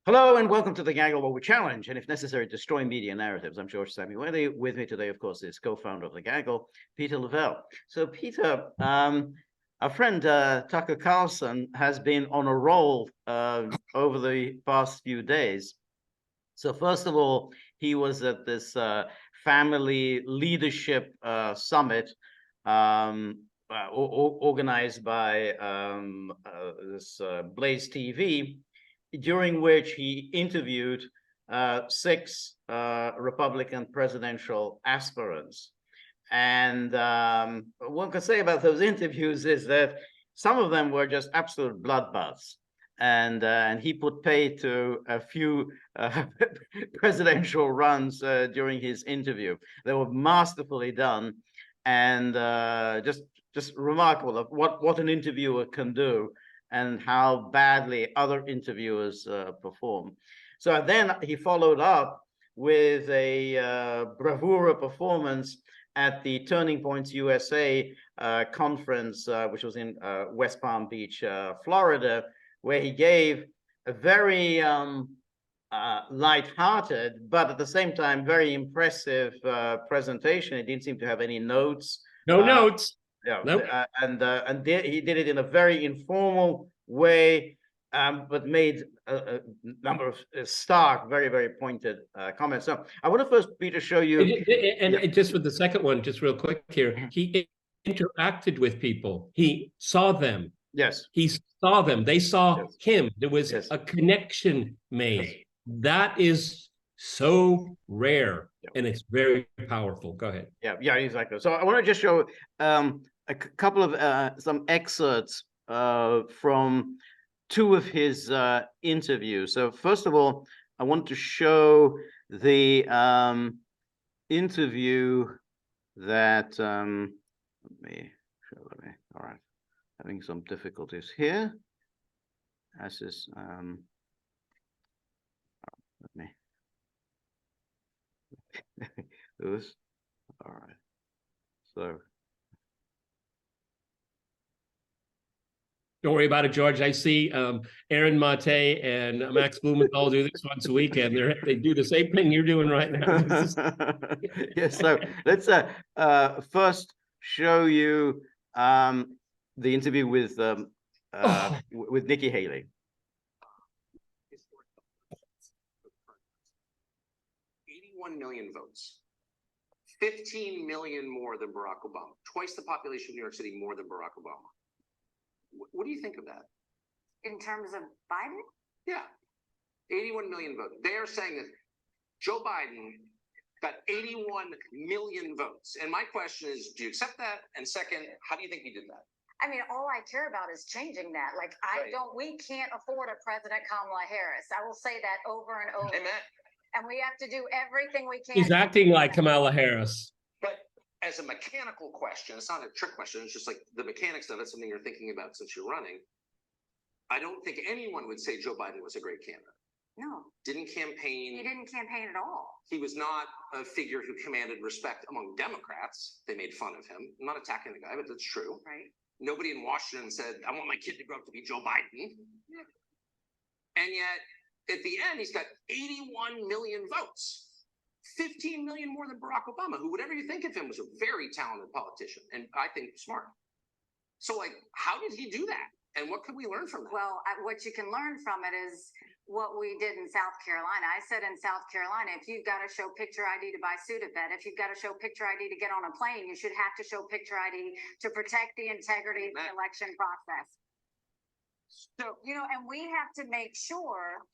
Hello and welcome to the Gaggle, where we challenge and, if necessary, destroy media narratives. I'm George Szamuely. With me today, of course, is co-founder of the Gaggle, Peter Lavelle. So, Peter, our friend Tucker Carlson has been on a roll over the past few days. So, first of all, he was at this family leadership summit organized by this Blaze TV, during which he interviewed six Republican presidential aspirants. And one could say about those interviews is that some of them were just absolute bloodbaths. And he put pay to a few presidential runs during his interview. They were masterfully done, and just remarkable of what an interviewer can do and how badly other interviewers perform. So then he followed up with a bravura performance at the Turning Points USA conference, which was in West Palm Beach, Florida, where he gave a very lighthearted, but at the same time very impressive presentation. He didn't seem to have any notes. No notes. Yeah, nope. He did it in a very informal way, but made a number of stark, very, very pointed comments. So I want to first, Peter, show you. And just with the second one, just real quick here, he interacted with people. He saw them. Yes. He saw them. They saw him. There was a connection made. That is so rare, and it's very powerful. Go ahead. Yeah, exactly. So I want to just show a couple of some excerpts from two of his interviews. So first of all, I want to show the interview that let me. All right, having some difficulties here. As is, let me. This. All right. So. Don't worry about it, George. I see Aaron Mate and Max Blumenthal do this once a week, and they do the same thing you're doing right now. Yes. So let's first show you the interview with Nikki Haley. 81 million votes. 15 million more than Barack Obama. Twice the population of New York City more than Barack Obama. What do you think of that? In terms of Biden? Yeah. 81 million votes. They are saying that Joe Biden got 81 million votes. And my question is, do you accept that? And second, how do you think he did that? I mean, all I care about is changing that. Like, we can't afford a President Kamala Harris. I will say that over and over. Amen. And we have to do everything we can. He's acting like Kamala Harris. But as a mechanical question, it's not a trick question. It's just like the mechanics of it, something you're thinking about since you're running. I don't think anyone would say Joe Biden was a great candidate. No. Didn't campaign. He didn't campaign at all. He was not a figure who commanded respect among Democrats. They made fun of him. I'm not attacking the guy, but that's true. Right. Nobody in Washington said, I want my kid to grow up to be Joe Biden. Yeah. And yet, at the end, he's got 81 million votes. 15 million more than Barack Obama, who, whatever you think of him, was a very talented politician, and I think smart. So, like, how did he do that? And what can we learn from that? Well, what you can learn from it is what we did in South Carolina. I said in South Carolina, if you've got to show picture ID to buy Sudafed, if you've got to show picture ID to get on a plane, you should have to show picture ID to protect the integrity of the election process. So, and we have to make sure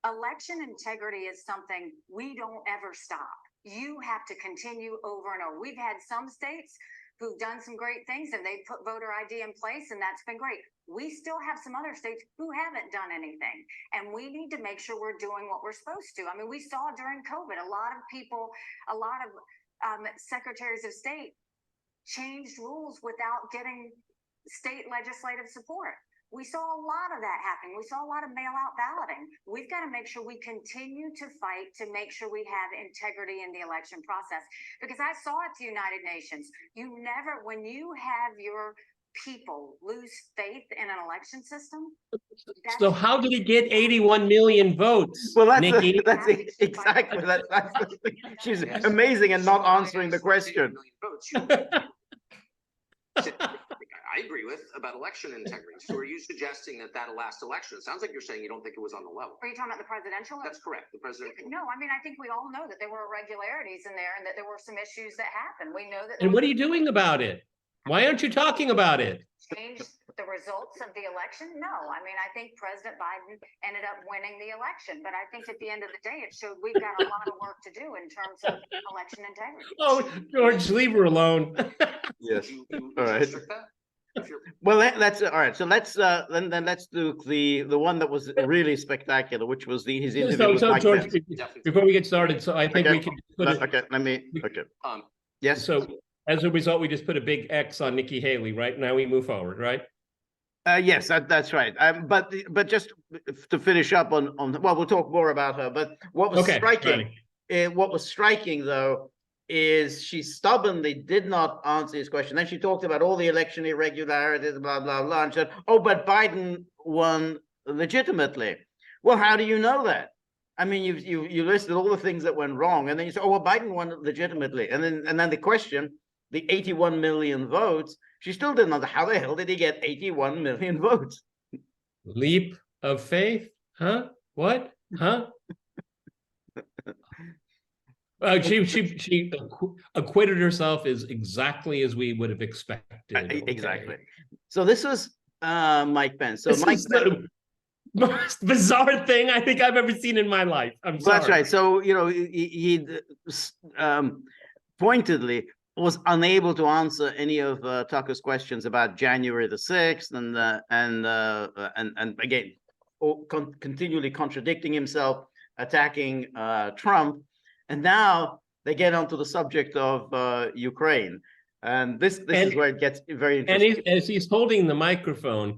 election integrity is something we don't ever stop. You have to continue over and over. We've had some states who've done some great things and they've put voter ID in place, and that's been great. We still have some other states who haven't done anything, and we need to make sure we're doing what we're supposed to. I mean, we saw during COVID, a lot of secretaries of state changed rules without getting state legislative support. We saw a lot of that happening. We saw a lot of mail-out balloting. We've got to make sure we continue to fight to make sure we have integrity in the election process. Because I saw at the United Nations, when you have your people lose faith in an election system. So how did he get 81 million votes? Well, Nikki? that's exactly that's she's amazing and not answering the question. I agree with about election integrity. So are you suggesting that last election, it sounds like you're saying you don't think it was on the level? Are you talking about the presidential? That's correct. The presidential. No, I mean, I think we all know that there were irregularities in there and that there were some issues that happened. We know that. And what are you doing about it? Why aren't you talking about it? Change the results of the election? No, I mean, I think President Biden ended up winning the election, but I think at the end of the day, it showed we've got a lot of work to do in terms of election integrity. Oh, George, leave her alone. Yes. You All right. restrict that? Well, that's all right. So let's then let's do the one that was really spectacular, which was his interview with Mike George, Pence. before we get started, so I think Okay. we can put it. Okay, let me. Okay. Yes. So as a result, we just put a big X on Nikki Haley. Right now, we move forward. Right. Yes, that's right. But just to finish up on well, we'll talk more about her. But what was striking, what was striking though, is she stubbornly did not answer his question. Then she talked about all the election irregularities, blah blah blah, and said, "Oh, but Biden won legitimately." Well, how do you know that? I mean, you listed all the things that went wrong, and then you say, "Oh, well, Biden won legitimately," and then the question, the 81 million votes. She still didn't know how the hell did he get 81 million votes? Leap of faith? Huh? What? Huh? She acquitted herself as exactly as we would have expected. Okay. Exactly. So this was Mike Pence. So this Mike is the most bizarre thing I think I've ever seen in my life. I'm sorry. That's right. So he pointedly was unable to answer any of Tucker's questions about January the 6th, and again, continually contradicting himself, attacking Trump, and now they get onto the subject of Ukraine, and this is where it gets very interesting. And as he's holding the microphone,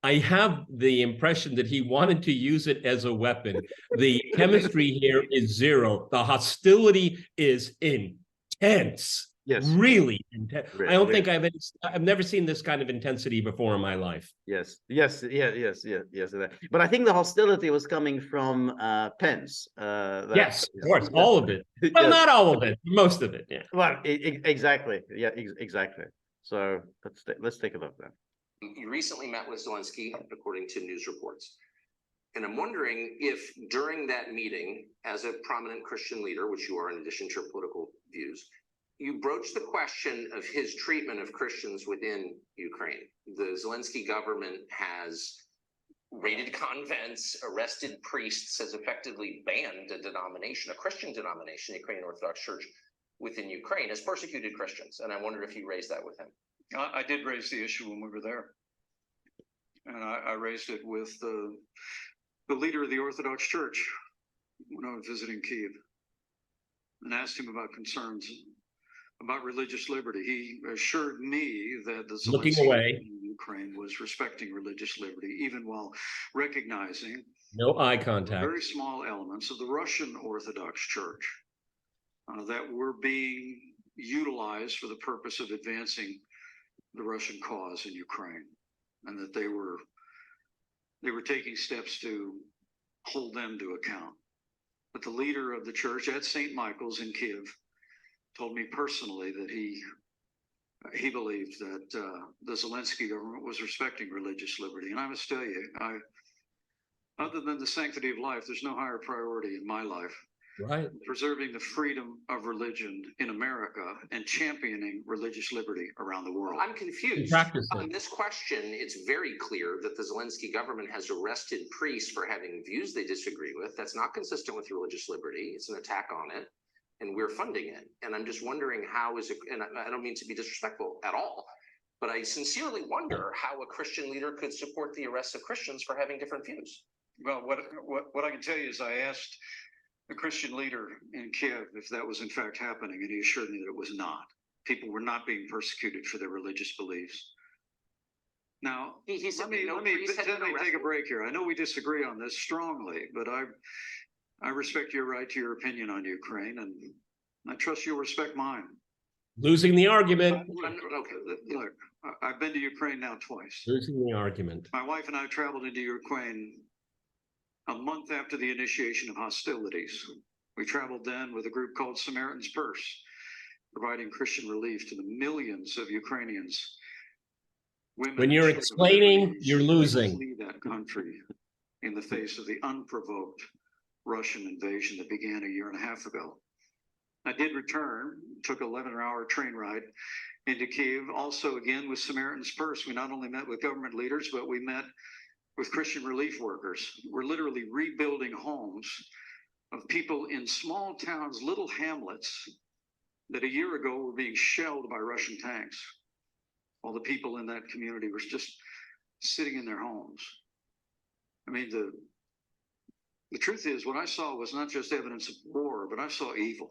I have the impression that he wanted to use it as a weapon. The chemistry here is zero. The hostility is intense. Yes, really intense. I don't think I've never seen this kind of intensity before in my life. Yes. But I think the hostility was coming from Pence. Yes, of course, all of it. Well, not all of it, most of it. Yeah. Well, exactly. Yeah, exactly. So let's take a look then. You recently met with Zelensky, according to news reports. And I'm wondering if during that meeting, as a prominent Christian leader, which you are in addition to your political views, you broached the question of his treatment of Christians within Ukraine. The Zelensky government has raided convents, arrested priests, has effectively banned a denomination, a Christian denomination, the Ukrainian Orthodox Church within Ukraine, has persecuted Christians. And I wonder if you raised that with him. I did raise the issue when we were there. And I raised it with the leader of the Orthodox Church when I was visiting Kyiv, and asked him about concerns about religious liberty. He assured me that the Zelensky in Ukraine was respecting religious liberty, even while recognizing no eye contact, very small elements of the Russian Orthodox Church that were being utilized for the purpose of advancing the Russian cause in Ukraine, and that they were taking steps to hold them to account. But the leader of the church at St. Michael's in Kyiv told me personally that he believed that the Zelensky government was respecting religious liberty. And I must tell you, other than the sanctity of life, there's no higher priority in my life. Right. Preserving the freedom of religion in America and championing religious liberty around the world. I'm confused. On this question, it's very clear that the Zelensky government has arrested priests for having views they disagree with. That's not consistent with religious liberty. It's an attack on it, and we're funding it. And I'm just wondering how is it, and I don't mean to be disrespectful at all, but I sincerely wonder how a Christian leader could support the arrest of Christians for having different views. Well, what I can tell you is I asked the Christian leader in Kiev if that was in fact happening, and he assured me that it was not. People were not being persecuted for their religious beliefs. Now, let me take a break here. I know we disagree on this strongly, but I respect your right to your opinion on Ukraine, and I trust you'll respect mine. Losing the argument. Look, I've been to Ukraine now twice. Losing the argument. My wife and I traveled into Ukraine a month after the initiation of hostilities. We traveled then with a group called Samaritan's Purse, providing Christian relief to the millions of Ukrainians. Women When and you're children explaining, that you're losing. flee that country in the face of the unprovoked Russian invasion that began a year and a half ago. I did return, took an 11-hour train ride into Kiev, also again with Samaritan's Purse. We not only met with government leaders, but we met with Christian relief workers. We're literally rebuilding homes of people in small towns, little hamlets that a year ago were being shelled by Russian tanks, while the people in that community were just sitting in their homes. I mean, the truth is, what I saw was not just evidence of war, but I saw evil.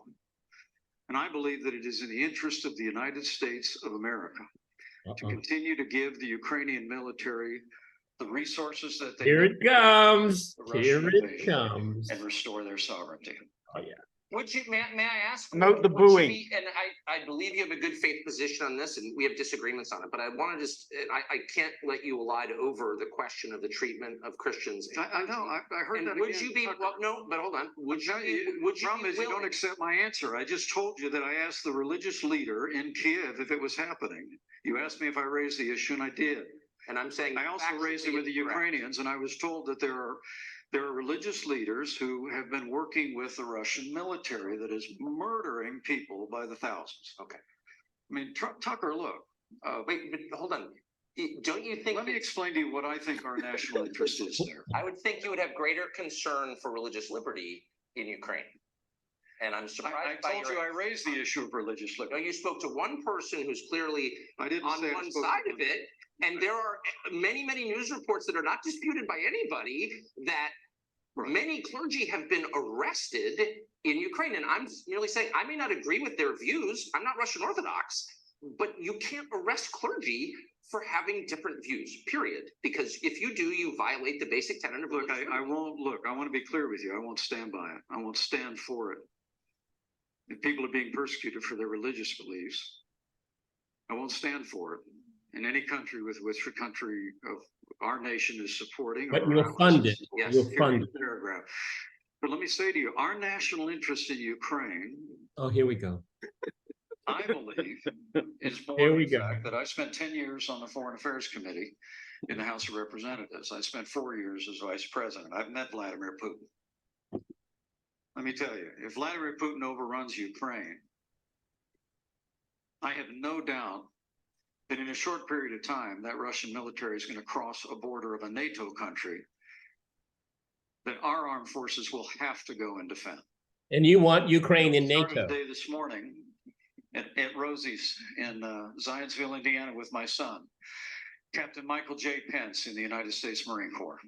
And I believe that it is in the interest of the United States of America to continue to give the Ukrainian military the resources that they Here need it comes. the Russian Here it invasion comes. and restore their sovereignty. Oh, yeah. Would you, may I ask? Note the would you booing. be- And I believe you have a good faith position on this, and we have disagreements on it, but I want to just, I can't let you elide over the question of the treatment of Christians. I know, I heard And that would again, you be, Tucker. well, no, but hold on, would you, No, would you problem be is you don't willing? accept my answer. I just told you that I asked the religious leader in Kiev if it was happening. You asked me if I raised the issue, and I did. And I'm saying. I also raised it with the Ukrainians, and I was told that there are religious leaders who have been working with the Russian military that is murdering people by the thousands. Okay. I mean, Tucker, look. Wait, but hold on. Don't you think? Let me explain to you what I think our national interest is there. I would think you would have greater concern for religious liberty in Ukraine. And I'm surprised by I told you I raised the issue of religious No, liberty. you spoke to one person who's clearly I didn't on say I one spoke to side of it. And there are many, many news reports that are not disputed by anybody that Right. many clergy have been arrested in Ukraine. And I'm merely saying, I may not agree with their views. I'm not Russian Orthodox, but you can't arrest clergy for having different views, period. Because if you do, you violate the basic tenet of Look, I won't look. I want to be clear with you. I won't stand by it. I won't stand for it. If people are being persecuted for their religious beliefs, I won't stand for it in any country with which a country of our nation is supporting. But or you'll fund it. Yes. You'll fund it. Paragraph. But let me say to you, our national interest in Ukraine, Oh, here we go. I believe, is more Here we the go. fact that I spent 10 years on the Foreign Affairs Committee in the House of Representatives. I spent 4 years as vice president. I've met Vladimir Putin. Let me tell you, if Vladimir Putin overruns Ukraine, I have no doubt that in a short period of time, that Russian military is going to cross a border of a NATO country that our armed forces will have to go and defend. And you want Ukraine in Started NATO. a day this morning at Rosie's in Zionsville, Indiana, with my son, Captain Michael J. Pence in the United States Marine Corps.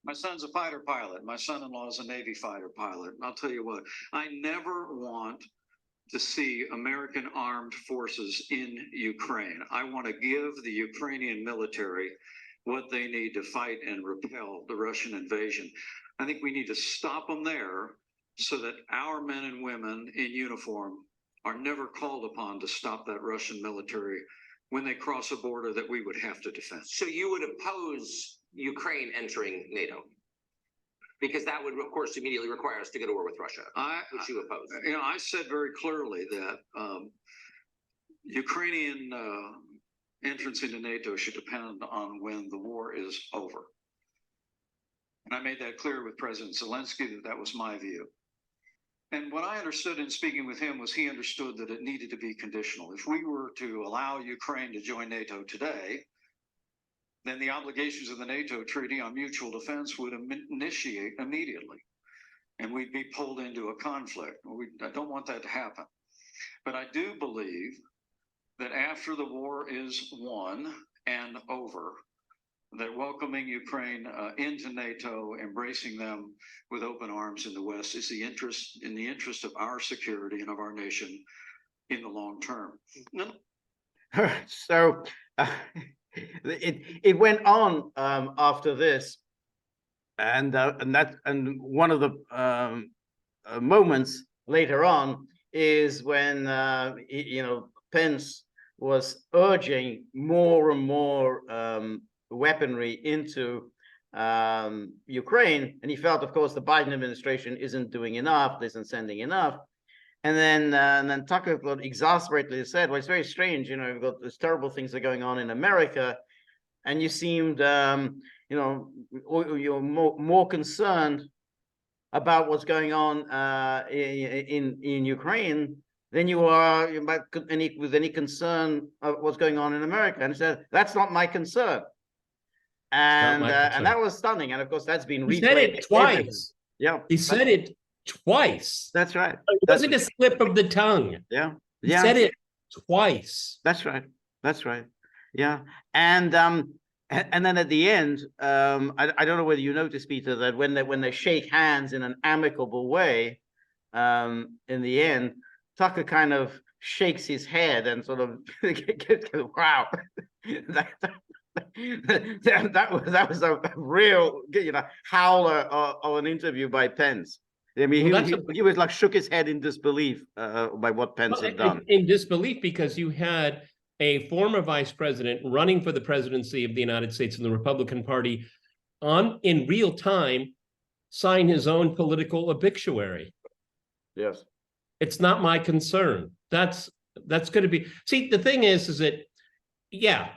My son's a fighter pilot. My son-in-law is a Navy fighter pilot. And I'll tell you what, I never want to see American armed forces in Ukraine. I want to give the Ukrainian military what they need to fight and repel the Russian invasion. I think we need to stop them there so that our men and women in uniform are never called upon to stop that Russian military when they cross a border that we would have to defend. So you would oppose Ukraine entering NATO? Because that would, of course, immediately require us to go to war with Russia, which you oppose. I said very clearly that Ukrainian entrance into NATO should depend on when the war is over. And I made that clear with President Zelensky that that was my view. And what I understood in speaking with him was he understood that it needed to be conditional. If we were to allow Ukraine to join NATO today, then the obligations of the NATO Treaty on Mutual Defense would initiate immediately, and we'd be pulled into a conflict. I don't want that to happen. But I do believe that after the war is won and over, that welcoming Ukraine into NATO, embracing them with open arms in the West is in the interest of our security and of our nation in the long term. No. So it went on after this, and one of the moments later on is when Pence was urging more and more weaponry into Ukraine, and he felt, of course, the Biden administration isn't doing enough, isn't sending enough. And then Tucker exasperatedly said, "Well, it's very strange. We've got these terrible things that are going on in America, and you seemed, you're more concerned about what's going on in Ukraine than you are with any concern of what's going on in America." And he said, "That's not my concern." And that was stunning. And of course, that's been He said it twice. Yeah, he said it twice. That's right. It wasn't a slip of the tongue. Yeah, he said it twice. That's right. That's right. Yeah, and then at the end, I don't know whether you noticed, Peter, that when they shake hands in an amicable way, in the end, Tucker kind of shakes his head and sort of, wow, that was a real, howler of an interview by Pence. I mean, he was like shook his head in disbelief by what Pence had done. In disbelief, because you had a former vice president running for the presidency of the United States in the Republican Party in real time sign his own political obituary. Yes. It's not my concern. That's going to be, see, the thing is that, yeah,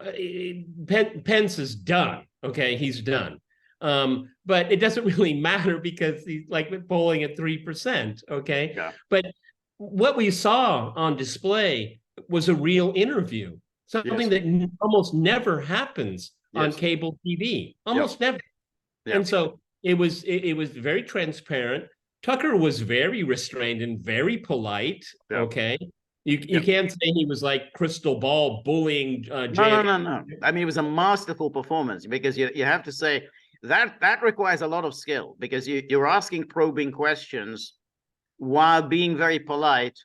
Pence is done. Okay, he's done. But it doesn't really matter because he's like polling at 3%. Okay. Yeah. But what we saw on display was a real interview, something that almost never happens on cable TV, almost never. And so it was very transparent. Tucker was very restrained and very polite. Okay. You can't say he was like crystal ball bullying. No. I mean, it was a masterful performance, because you have to say that requires a lot of skill, because you're asking probing questions while being very polite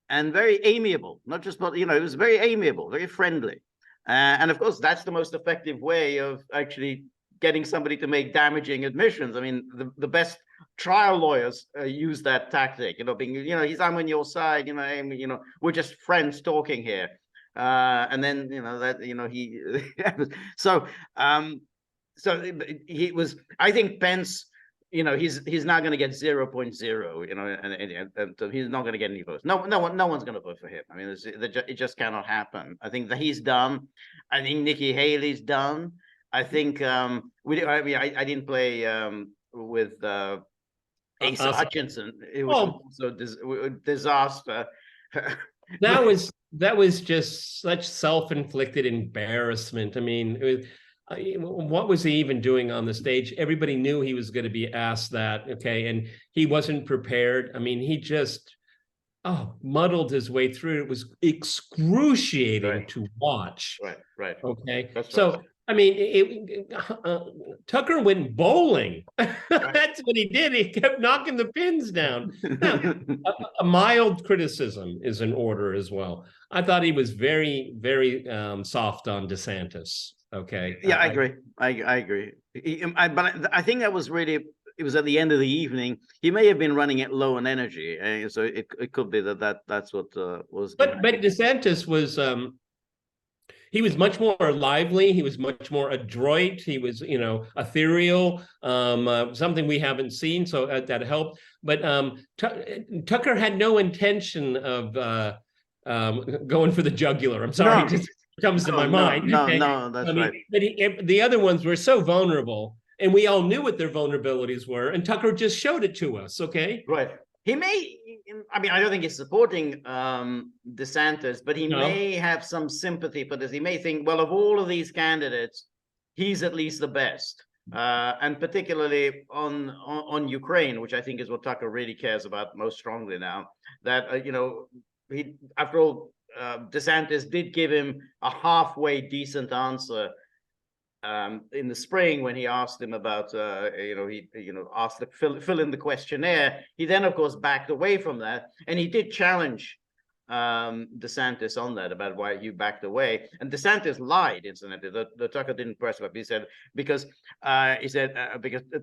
and very amiable. Not just, but it was very amiable, very friendly, and of course that's the most effective way of actually getting somebody to make damaging admissions. I mean, the best trial lawyers use that tactic, I'm on your side, we're just friends talking here, and then he so he was, I think Pence, he's not going to get 0.0, and he's not going to get any votes. No one's going to vote for him. I mean, it just cannot happen. I think that he's done. I think Nikki Haley's done. I think I didn't play with Asa Hutchinson. It was also disaster. that was just such self-inflicted embarrassment. I mean, what was he even doing on the stage? Everybody knew he was going to be asked that. Okay, and he wasn't prepared. I mean, he just muddled his way through. It was excruciating to watch. Right. Okay, that's so. Right. I mean, Tucker went bowling. That's what he did. He kept knocking the pins down. Now, a mild criticism is in order as well. I thought he was very, very soft on DeSantis. Okay. Yeah, I agree. I agree. But I think that was really, it was at the end of the evening. He may have been running it low on energy, so it could be that's what was. But DeSantis was. He was much more lively. He was much more adroit. He was, ethereal, something we haven't seen. So that helped. But Tucker had no intention of going for the jugular. I'm sorry, it just comes to my mind. No, that's right. But the other ones were so vulnerable, and we all knew what their vulnerabilities were. And Tucker just showed it to us. Okay. Right. He may, I mean, I don't think he's supporting DeSantis, but he may have some sympathy for this. He may think, well, of all of these candidates, he's at least the best. And particularly on Ukraine, which I think is what Tucker really cares about most strongly now, that, he, after all, DeSantis did give him a halfway decent answer in the spring when he asked him about, he asked to fill in the questionnaire. He then, of course, backed away from that, and he did challenge DeSantis on that about why you backed away. And DeSantis lied, incidentally. The Tucker didn't press him up. He said because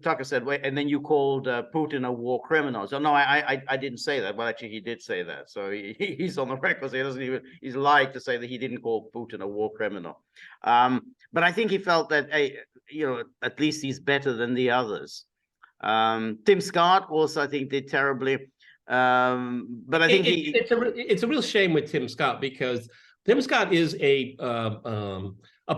Tucker said, wait, and then you called Putin a war criminal. So no, I didn't say that. Well, actually, he did say that. So he's on the record. So he doesn't even, he's lied to say that he didn't call Putin a war criminal. But I think he felt that, at least he's better than the others. Tim Scott also, I think, did terribly. But I think it's a real shame with Tim Scott, because Tim Scott is a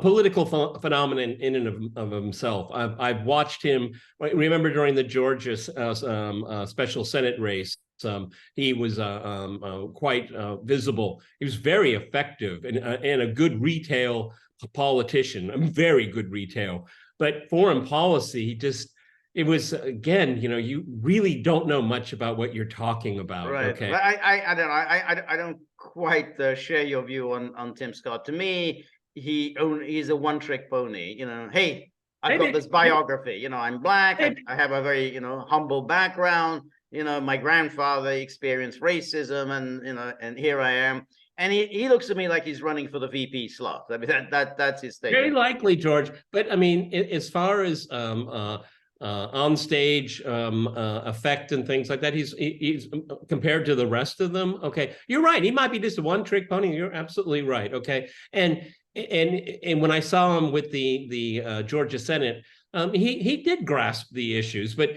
political phenomenon in and of himself. I've watched him. Remember during the Georgia special Senate race, he was quite visible. He was very effective and a good retail politician, a very good retail. But foreign policy, it was, again, you really don't know much about what you're talking about. Right. Okay. But I don't know. I don't quite share your view on Tim Scott. To me, he's a one-trick pony. Hey, I've got this biography. I'm black. I have a very humble background. My grandfather experienced racism, and here I am. And he looks at me like he's running for the VP slot. I mean, that's his thing. Very likely, George. But I mean, as far as on stage effect and things like that, he's compared to the rest of them. Okay, you're right. He might be just a one-trick pony. You're absolutely right. Okay, and when I saw him with the Georgia Senate, he did grasp the issues, but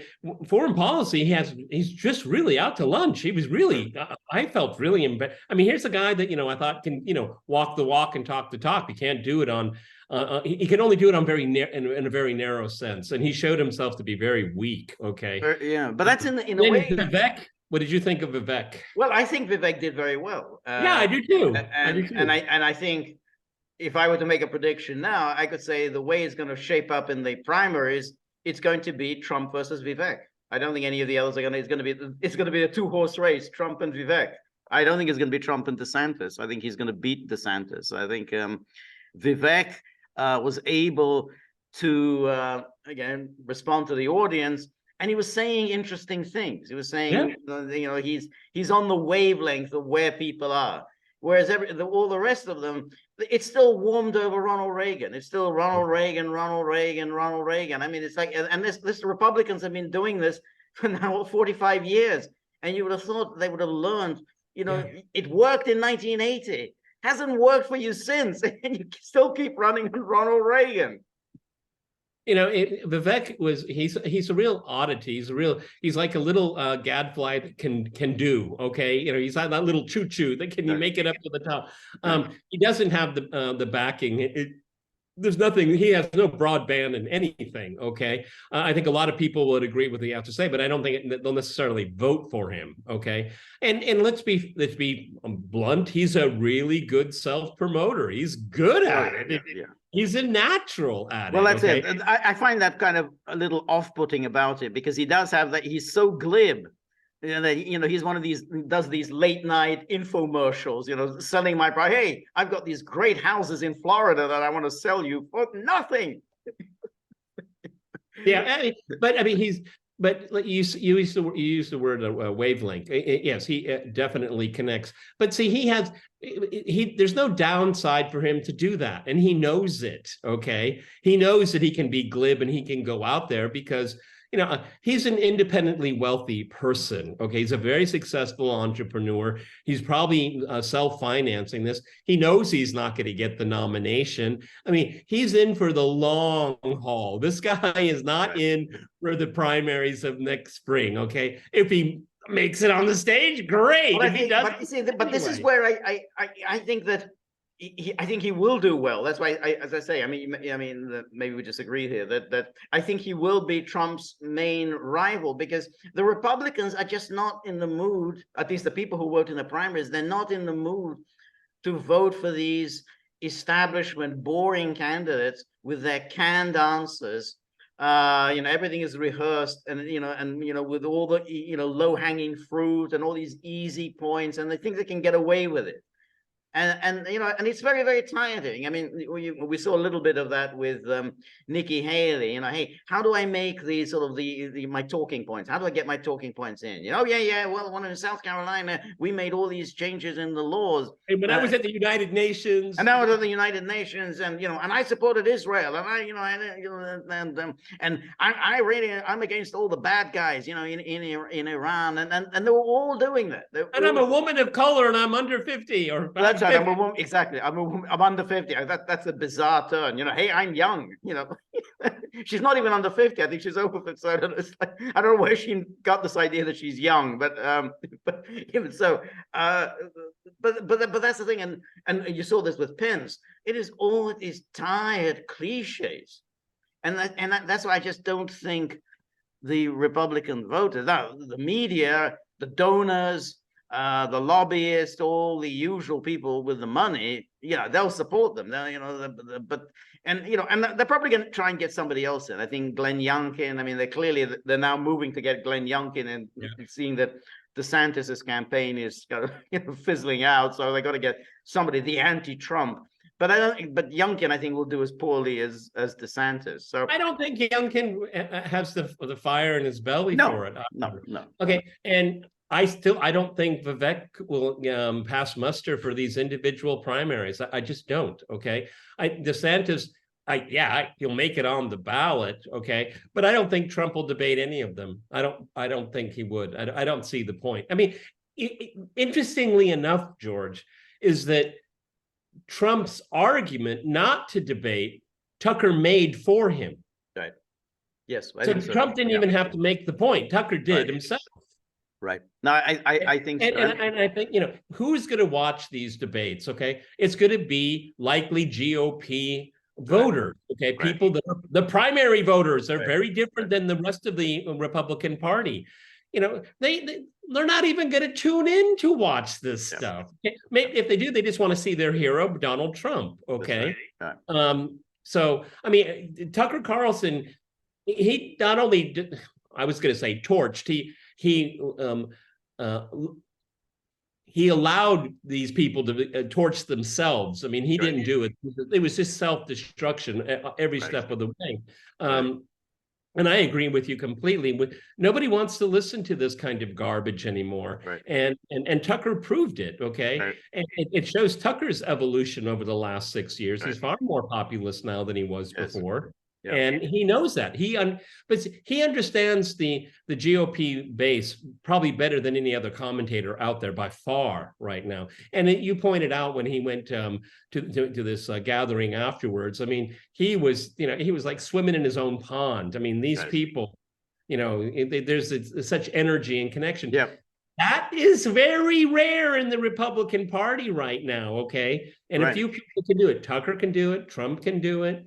foreign policy, he's just really out to lunch. He was really, I felt really embarrassed. I mean, here's a guy that I thought can walk the walk and talk the talk. He can't do it on. He can only do it on in a very narrow sense, and he showed himself to be very weak. Okay. Yeah, but that's in a way. Vivek, what did you think of Vivek? Well, I think Vivek did very well. Yeah, I do too. And I think, if I were to make a prediction now, I could say the way it's going to shape up in the primaries, it's going to be Trump versus Vivek. I don't think any of the others are going to. It's going to be a two-horse race, Trump and Vivek. I don't think it's going to be Trump and DeSantis. I think he's going to beat DeSantis. I think Vivek was able to again respond to the audience, and he was saying interesting things. He was saying, he's on the wavelength of where people are. Whereas all the rest of them, it's still warmed over Ronald Reagan. It's still Ronald Reagan, Ronald Reagan, Ronald Reagan. I mean, it's like, and this Republicans have been doing this for now 45 years. And you would have thought they would have learned, it worked in 1980. Hasn't worked for you since. And you still keep running on Ronald Reagan. Vivek he's a real oddity. He's like a little gadfly that can do. Okay, he's not that little choo-choo that can make it up to the top. He doesn't have the backing. There's nothing. He has no broadband in anything. Okay, I think a lot of people would agree with what you have to say, but I don't think they'll necessarily vote for him. Okay, and let's be blunt. He's a really good self-promoter. He's good at it. Yeah. He's a natural at it. Well, that's it. I find that kind of a little off-putting about it, because he does have that. He's so glib. He's one of these, does these late night infomercials, selling my product. Hey, I've got these great houses in Florida that I want to sell you for nothing. Yeah, but I mean, but you used the word wavelength. Yes, he definitely connects. But see, there's no downside for him to do that, and he knows it. Okay, he knows that he can be glib and he can go out there because he's an independently wealthy person. Okay, he's a very successful entrepreneur. He's probably self-financing this. He knows he's not going to get the nomination. I mean, he's in for the long haul. This guy is not in for the primaries of next spring. Okay, if he makes it on the stage, great. Well, if he doesn't, but this is where I think that. I think he will do well. That's why, as I say, I mean, maybe we disagree here. That I think he will be Trump's main rival, because the Republicans are just not in the mood. At least the people who vote in the primaries, they're not in the mood to vote for these establishment, boring candidates with their canned answers. Everything is rehearsed, and with all the low hanging fruit and all these easy points, and they think they can get away with it. And you know, and it's very, very tiring. I mean, we saw a little bit of that with Nikki Haley. You know, hey, how do I make these sort of my talking points? How do I get my talking points in? You know, yeah. Well, when in South Carolina, we made all these changes in the laws. And when I was at the United Nations, and I was at the United Nations, and you know, and I supported Israel, and I'm against all the bad guys, you know, in Iran, and they were all doing that. And I'm a woman of color, and I'm under 50, or that's right. I'm a woman, exactly. I'm under 50. That's a bizarre turn. You know, hey, I'm young. You know, she's not even under 50. I think she's over 50. So I don't know where she got this idea that she's young, but even so, but that's the thing. And you saw this with Pence. It is all these tired cliches, and that's why I just don't think the Republican voters, the media, the donors, the lobbyists, all the usual people with the money, yeah, they'll support them. They'll, you know, and they're probably going to try and get somebody else in. I think Glenn Youngkin. I mean, they're now moving to get Glenn Youngkin, and seeing that DeSantis's campaign is kind of fizzling out, so they got to get somebody, the anti-Trump. But But Youngkin, I think, will do as poorly as DeSantis. So I don't think Youngkin has the fire in his belly for it. No. Okay, and I don't think Vivek will pass muster for these individual primaries. I just don't. Okay, DeSantis, he'll make it on the ballot. Okay, but I don't think Trump will debate any of them. I don't think he would. I don't see the point. I mean, interestingly enough, George, is that Trump's argument not to debate, Tucker made for him. Right. Yes. So Trump didn't even have to make the point. Tucker did himself. Right. No, I think so. And I think, you know, who's going to watch these debates? Okay, it's going to be likely GOP voters. Okay, people that are the primary voters are very different than the rest of the Republican Party. You know, they're not even going to tune in to watch this stuff. Okay? If they do, they just want to see their hero, Donald Trump. Okay. So I mean, Tucker Carlson, he not only did, I was going to say torched. He allowed these people to torch themselves. I mean, he didn't do it. It was just self-destruction every step of the way. And I agree with you completely. Nobody wants to listen to this kind of garbage anymore. And Tucker proved it, okay? And it shows Tucker's evolution over the last 6 years. He's far more populist now than he was before. And he knows that. But he understands the GOP base probably better than any other commentator out there by far right now. And you pointed out when he went to this gathering afterwards. I mean, he was like swimming in his own pond. I mean, these people, you know, there's such energy and connection. That is very rare in the Republican Party right now. Okay, and a few people can do it. Tucker can do it. Trump can do it.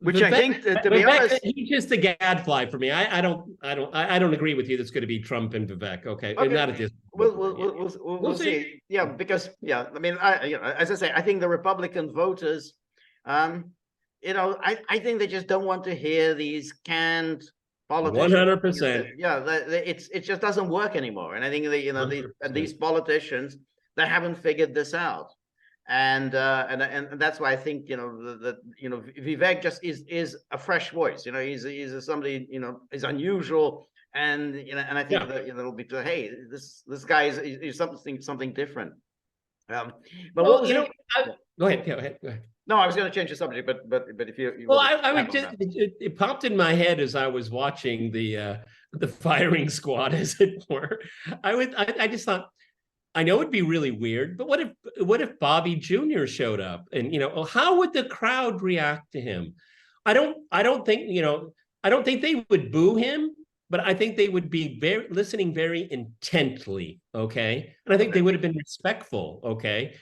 Which I think, to be honest, he's just a gadfly for me. I don't agree with you. That's going to be Trump and Vivek. Okay, and not at this. We'll see. Yeah, because I mean, as I say, I think the Republican voters, you know, I think they just don't want to hear these canned politicians. 100%. Yeah, it just doesn't work anymore. And I think these politicians, they haven't figured this out. And that's why I think Vivek just is a fresh voice. You know, he's somebody, you know, is unusual, and I think that it'll be, hey, this guy is something different. But well, go ahead. No, I was going to change the subject, but if you well, I would just it popped in my head as I was watching the firing squad, as it were. I just thought, I know it'd be really weird, but what if Bobby Jr. showed up, and how would the crowd react to him? I don't think they would boo him, but I think they would be listening very intently. Okay, and I think they would have been respectful. Okay,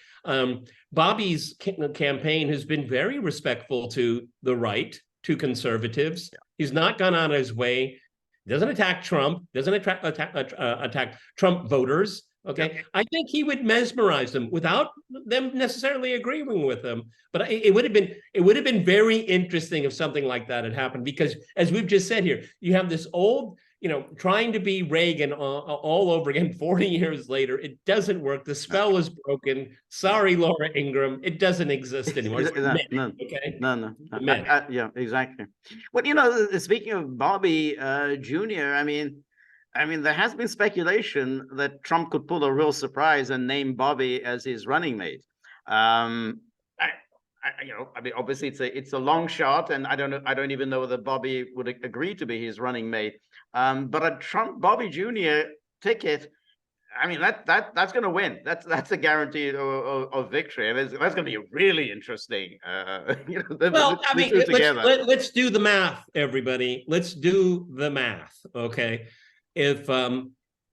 Bobby's campaign has been very respectful to the right, to conservatives. He's not gone out of his way. Doesn't attack Trump. Doesn't attack Trump voters. Okay, I think he would mesmerize them without them necessarily agreeing with them. But it would have been very interesting if something like that had happened, because as we've just said here, you have this old trying to be Reagan all over again 40 years later, it doesn't work. The spell is broken. Sorry, Laura Ingraham, it doesn't exist anymore. It's No, okay? no. Men. Yeah, exactly. But speaking of Bobby Jr., I mean, there has been speculation that Trump could pull a real surprise and name Bobby as his running mate. Obviously it's a long shot, and I don't even know whether Bobby would agree to be his running mate. But a Bobby Jr. ticket, I mean, that's going to win. That's a guarantee of victory. And that's going to be really interesting. Well, I mean, let's do the math, everybody. Let's do the math. Okay, if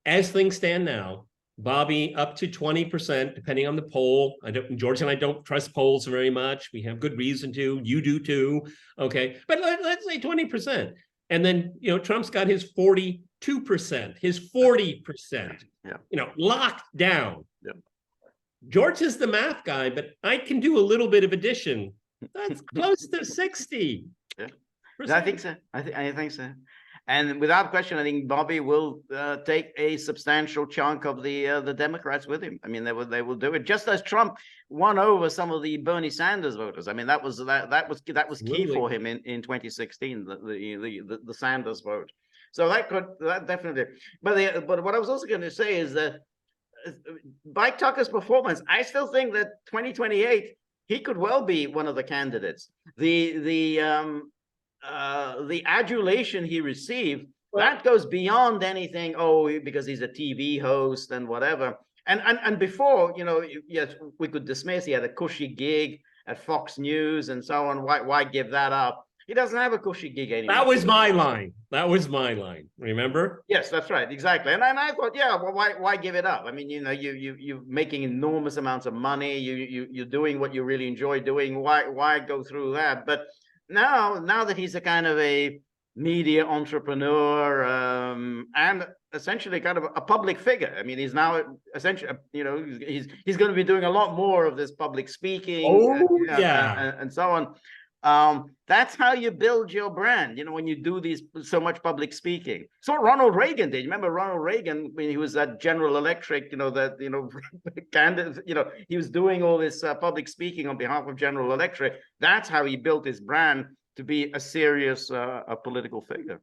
as things stand now, Bobby up to 20%, depending on the poll. George and I don't trust polls very much. We have good reason to. You do too. Okay, but let's say 20%, and then Trump's got his 42%, his 40%. Yeah. Locked down. Yeah. George is the math guy, but I can do a little bit of addition. That's close to 60. Yeah, I think so. I think so. And without question, I think Bobby will take a substantial chunk of the Democrats with him. I mean, they will do it, just as Trump won over some of the Bernie Sanders voters. I mean, that was key for him in 2016, the Sanders vote. So that definitely. But what I was also going to say is that by Tucker's performance, I still think that 2028 he could well be one of the candidates. The adulation he received, that goes beyond anything, because he's a TV host and whatever. And before, yes, we could dismiss he had a cushy gig at Fox News and so on. Why give that up? He doesn't have a cushy gig anymore. That was my line. Remember? Yes, that's right. Exactly. And I thought, yeah, well, why give it up? I mean, you're making enormous amounts of money. You're doing what you really enjoy doing. Why go through that? But now that he's a kind of a media entrepreneur and essentially kind of a public figure. I mean, he's now essentially, he's going to be doing a lot more of this public speaking and so on. That's how you build your brand, when you do so much public speaking. So what Ronald Reagan did. You remember Ronald Reagan when he was at General Electric, candidate, he was doing all this public speaking on behalf of General Electric. That's how he built his brand to be a serious a political figure.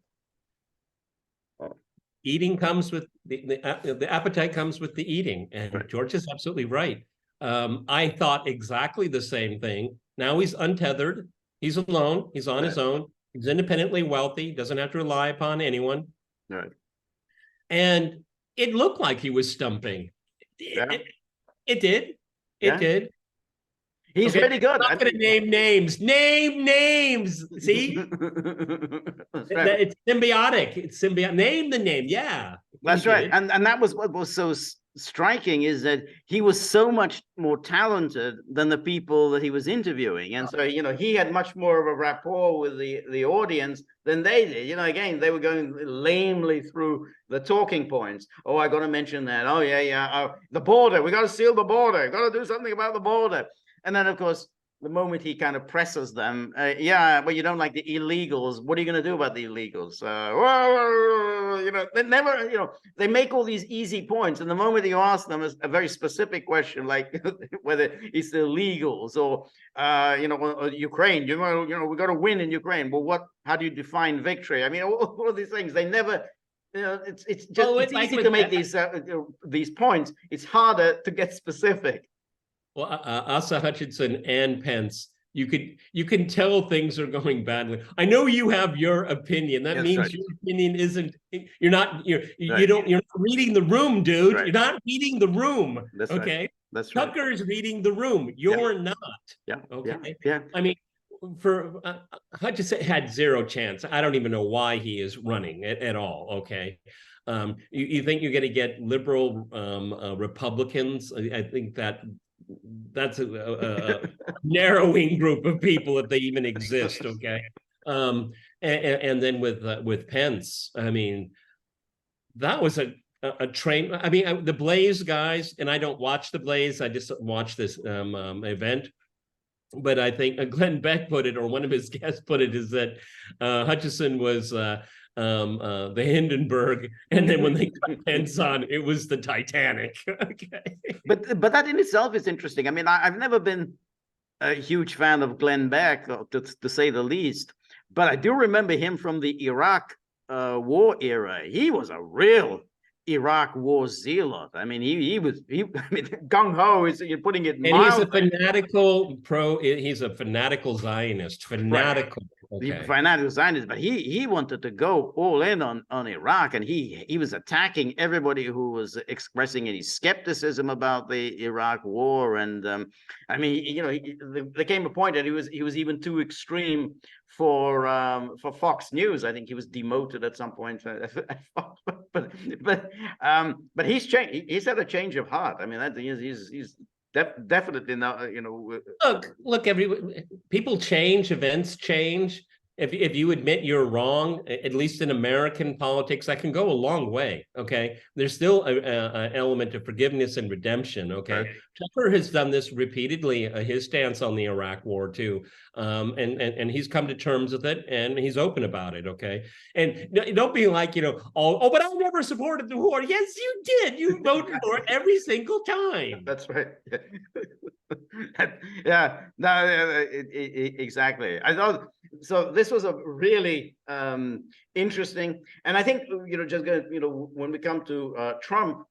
Eating comes with the appetite comes with the eating, and right. George is absolutely right. I thought exactly the same thing. Now he's untethered. He's alone. He's on his own. He's independently wealthy. Doesn't have to rely upon anyone. Right. And it looked like he was stumping. It did. It did. He's pretty good. I'm not going to name names. Name names. See? It's symbiotic. It's symbiotic. Name the name. Yeah. That's right. And that was what was so striking, is that he was so much more talented than the people that he was interviewing. And so, he had much more of a rapport with the audience than they did. Again, they were going lamely through the talking points. Oh, I got to mention that. Oh, yeah. Oh, the border. We got to seal the border. Got to do something about the border. And then, of course, the moment he kind of presses them, but you don't like the illegals. What are you going to do about the illegals? They never, they make all these easy points. And the moment you ask them a very specific question, like whether it's the illegals or, or Ukraine, we got to win in Ukraine. Well, how do you define victory? I mean, all of these things, they never, it's easy to make these points. It's harder to get specific. Well, Asa Hutchinson and Pence, you can tell things are going badly. I know you have your opinion. That means your opinion isn't. You're not reading the room, dude. Right. You're not reading the room. That's okay. Right. That's right. Tucker is reading the room. You're not. Yeah. Okay. Yeah. I mean, for Hutchinson had zero chance. I don't even know why he is running at all. Okay. You think you're going to get liberal Republicans? I think that's a narrowing group of people, if they even exist. Okay. And then with Pence, I mean, that was a train. I mean, the Blaze guys, and I don't watch the Blaze. I just watch this event. But I think Glenn Beck put it, or one of his guests put it, is that Hutchinson was the Hindenburg, and then when they got Pence on, it was the Titanic. Okay. But that in itself is interesting. I mean, I've never been a huge fan of Glenn Beck, to say the least, but I do remember him from the Iraq war era. He was a real Iraq war zealot. I mean, he was gung ho is, you're putting it And mildly. he's a fanatical Zionist, fanatical. Okay. Financial Zionist, but he wanted to go all in on Iraq, and he was attacking everybody who was expressing any skepticism about the Iraq war. And I mean, you know, there came a point that he was even too extreme for Fox News. I think he was demoted at some point. But he's changed. He's had a change of heart. I mean, he's definitely not, you know. Look, people change, events change. If you admit you're wrong, at least in American politics, that can go a long way. Okay, there's still an element of forgiveness and redemption. Okay, right. Tucker has done this repeatedly. His stance on the Iraq War too, and he's come to terms with it, and he's open about it. Okay, and don't be like, you know, oh, but I never supported the war. Yes, you did. You voted for it every single time. That's right. Yeah, no, exactly. I thought so. This was a really interesting, and I think, you know, just gonna, you know, when we come to Trump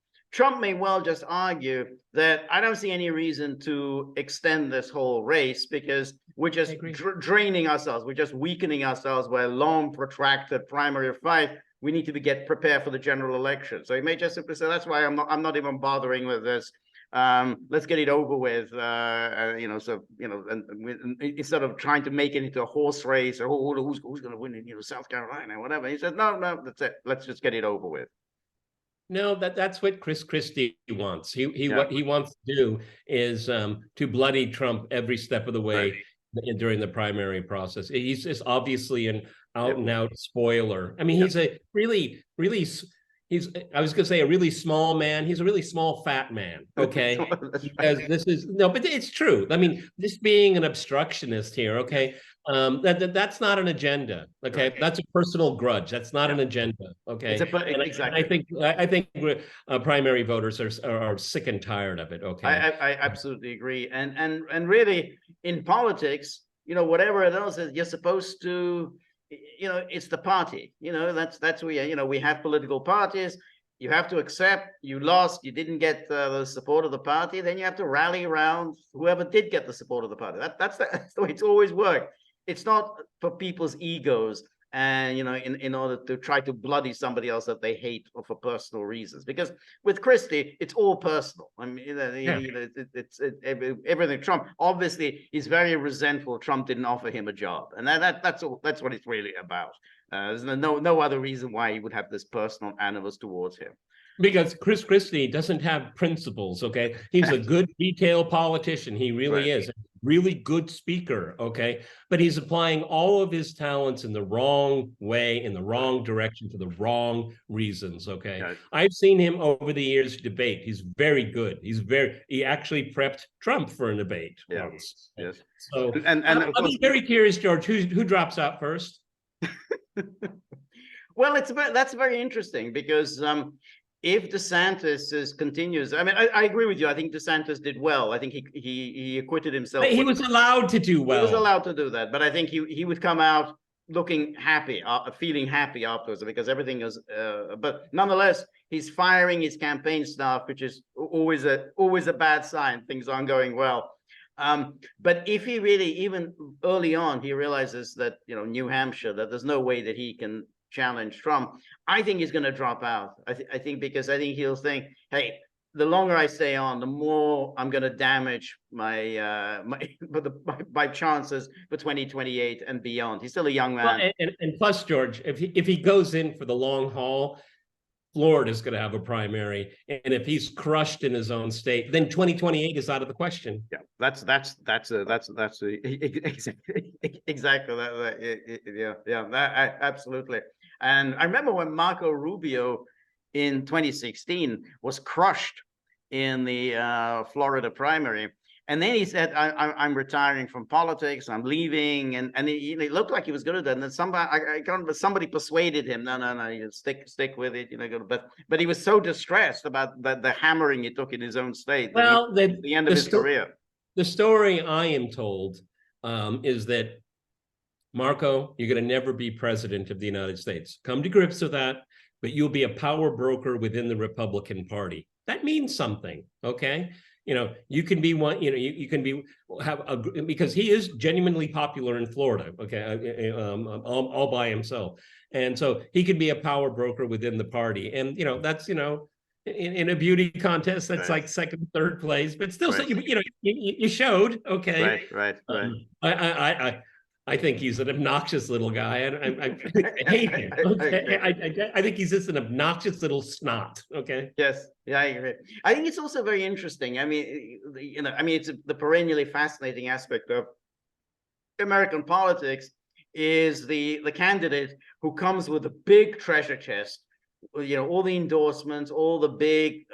may well just argue that I don't see any reason to extend this whole race, because we're just draining ourselves, we're just weakening ourselves by a long, protracted primary fight. We need to get prepared for the general election. So he may just simply say, that's why I'm not even bothering with this. Let's get it over with, you know, so, you know, and instead of trying to make it into a horse race, or who's going to win in, you know, South Carolina or whatever. He said, no, that's it. Let's just get it over with. No, that's what Christie wants. What he wants to do is to bloody Trump every step of the way during the primary process. He's just obviously an out and out spoiler. I mean, he's a really I was going to say a really small man. He's a really small, fat man. Okay. Because this is, no, but it's true. I mean, this being an obstructionist here. Okay. That's not an agenda. Okay. That's a personal grudge. That's not an agenda. Okay. Exactly. I think primary voters are sick and tired of it. Okay. I absolutely agree. And really in politics, you know, whatever it is, you're supposed to, you know, it's the party, you know, that's where, you know, we have political parties. You have to accept you lost, you didn't get the support of the party, then you have to rally around whoever did get the support of the party. That's the way it's always worked. It's not for people's egos and, you know, in order to try to bloody somebody else that they hate or for personal reasons. Because with Christie, it's all personal. I mean, it's everything. Trump obviously is very resentful. Trump didn't offer him a job, and that's what it's really about. There's no other reason why he would have this personal animus towards him. Because Christie doesn't have principles. Okay, he's a good retail politician. He really is. Really good speaker, okay? But he's applying all of his talents in the wrong way, in the wrong direction, for the wrong reasons, okay? I've seen him over the years debate. He's very good. He actually prepped Trump for a debate once. Yes. So and I'm very curious, George, who drops out first? Well, that's very interesting, because if DeSantis continues, I mean, I agree with you. I think DeSantis did well. I think he acquitted himself. But he was allowed to do well. He was allowed to do that, but I think he would come out looking happy, feeling happy afterwards, because everything is. But nonetheless, he's firing his campaign staff, which is always a bad sign. Things aren't going well. But if he really, even early on, he realizes that, you know, New Hampshire, that there's no way that he can challenge Trump, I think he's going to drop out. I think because I think he'll think, hey, the longer I stay on, the more I'm going to damage my chances for 2028 and beyond. He's still a young man. Well, and plus, George, if he goes in for the long haul, Florida's going to have a primary, and if he's crushed in his own state, then 2028 is out of the question. Yeah, that's exactly that. Absolutely. And I remember when Marco Rubio in 2016 was crushed in the Florida primary, And then he said, I'm retiring from politics. I'm leaving. And it looked like he was going to do that. And then somebody persuaded him. No, you stick with it. But he was so distressed about the hammering he took in his own state. Well, the end of his career. The story I am told is that, Marco, you're going to never be president of the United States. Come to grips with that, but you'll be a power broker within the Republican Party. That means something, okay? You can be one, you can be, because he is genuinely popular in Florida, okay, all by himself. And so he could be a power broker within the party. And, that's, in a beauty contest, that's like second, third place, but still, you showed, okay. Right. I think he's an obnoxious little guy, and I hate him. Okay? I think he's just an obnoxious little snot. Okay. Yes. Yeah, I agree. I think it's also very interesting. I mean, it's the perennially fascinating aspect of American politics is the candidate who comes with a big treasure chest, all the endorsements, all the big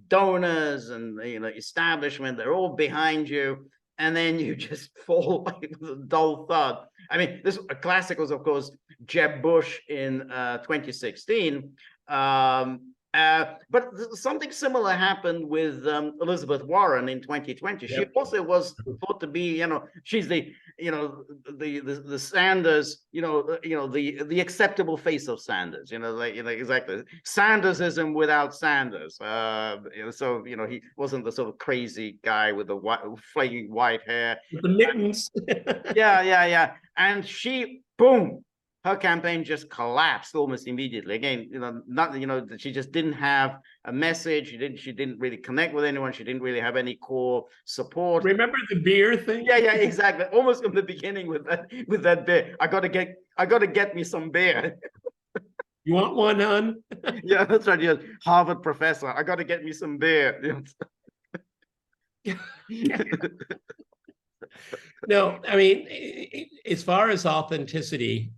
donors and establishment. They're all behind you. And then you just fall like with a dull thud. I mean, a classic was, of course, Jeb Bush in 2016. But something similar happened with Elizabeth Warren in 2020. She also was thought to be, she's the Sanders, the acceptable face of Sanders. Exactly Sandersism without Sanders. So he wasn't the sort of crazy guy with the flaking white hair, the mittens. Yeah. And she, boom. Her campaign just collapsed almost immediately. Again, she just didn't have a message. She didn't really connect with anyone. She didn't really have any core support. Remember the beer thing? Yeah, exactly. Almost from the beginning with that beer. I gotta get me some beer. You want one, hon? Yeah, that's right. Yeah. Harvard professor. I gotta get me some beer. No, I mean, as far as authenticity,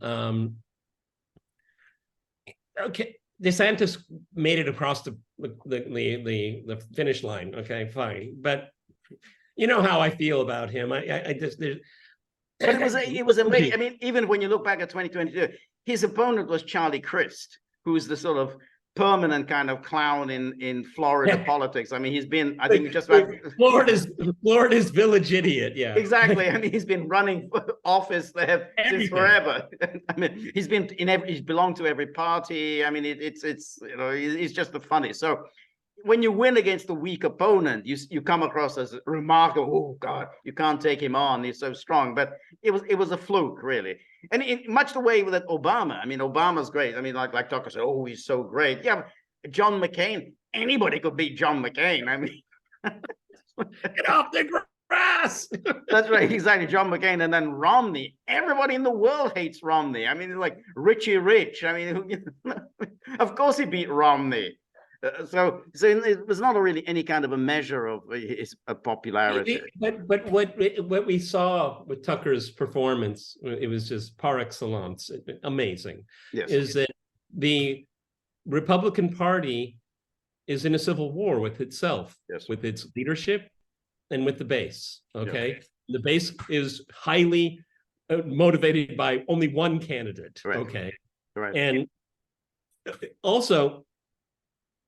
okay, DeSantis made it across the finish line. Okay, fine, but you know how I feel about him. I just there's. But it was amazing. I mean, even when you look back at 2022, his opponent was Charlie Crist, who's the sort of permanent kind of clown in Florida politics. I mean, he's been, I think, just like Florida's village idiot. Yeah, exactly. I mean, he's been running for office there since forever. I mean, he's belonged to every party. I mean, it's he's just the funny. So when you win against a weak opponent, you come across as remarkable. Oh God, you can't take him on. He's so strong. But it was a fluke, really. And in much the way that Obama. I mean, Obama's great. I mean, like Tucker said, oh, he's so great. Yeah, John McCain. Anybody could beat John McCain. I mean, get off the grass. That's right, exactly. John McCain, and then Romney. Everybody in the world hates Romney. I mean, like Richie Rich. I mean, of course he beat Romney. So it was not really any kind of a measure of his popularity. But what we saw with Tucker's performance, it was just par excellence, amazing. Yes. Is that the Republican Party is in a civil war with itself, with its leadership, and with the base. Okay, the base is highly motivated by only one candidate. Right. Okay, right, and also.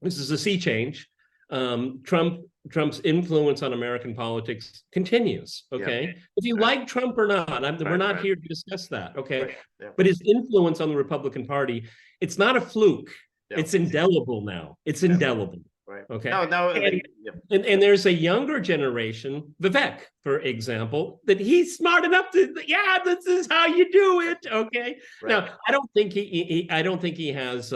This is a sea change. Trump's influence on American politics continues. Okay, if you like Trump or not, we're not here to discuss that. Okay, but his influence on the Republican Party, it's not a fluke. It's indelible now. It's indelible. Right. Okay. No. And there's a younger generation, Vivek, for example, that he's smart enough to. Yeah, this is how you do it. Okay. Right. Now, I don't think he has.